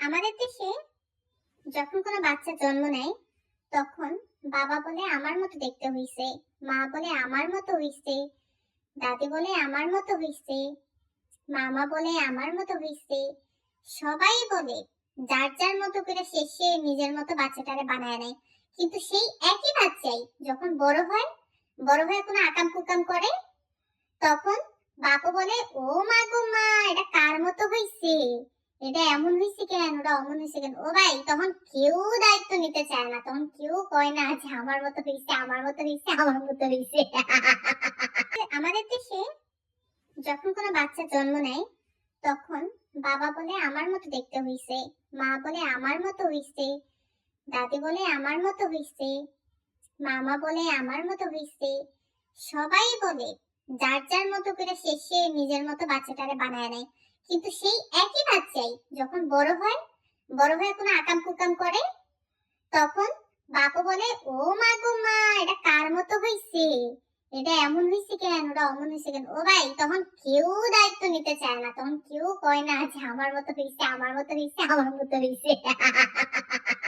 আমাদের দেশে যখন কোনো বাচ্চা জন্ম নেয় তখন বাবা বলে আমার মতো দেখতে হইছে, মা বলে আমার মতো হইছে, দাদি বলে আমার মতো হইছে, মামা বলে আমার মতো হইছে। সবাই বলে যার যার মতো করে শেষে নিজের মতো বাচ্চাটারে বানায় নেয়। কিন্তু সেই একই বাচ্চাই যখন বড় হয়ে কোনো আকাম কুকাম করে, তখন বাপু বলে ও মা গো মা, এটা কার মতো হইছে, এটা এমন হইছে কেন, ওটা অমন হইছে কেন। ও ভাই, তখন কেউ দায়িত্ব নিতে চায় না, তখন কেউ কয় না যে আমার মতো হইছে, আমার মতো হইছে, আমার মতো হইছে। আমাদের দেশে যখন কোনো বাচ্চা জন্ম নেয় তখন বাবা বলে আমার মতো দেখতে হইছে, মা বলে আমার মতো হইছে, দাদি বলে আমার মতো হইছে, মামা বলে আমার মতো হইছে। সবাই বলে যার যার মতো করে শেষে নিজের মতো বাচ্চাটারে বানায় নেয়। কিন্তু সেই একই বাচ্চাই যখন বড় হয়ে কোনো আকাম কুকাম করে, তখন বাপু বলে ও মা গো মা, এটা কার মতো হইছে, এটা এমন হইছে কেন, ওটা অমন হইছে কেন। ও ভাই, তখন কেউ দায়িত্ব নিতে চায় না, তখন কেউ কয় না যে আমার মতো হইছে, আমার মতো হইছে, আমার মতো হইছে।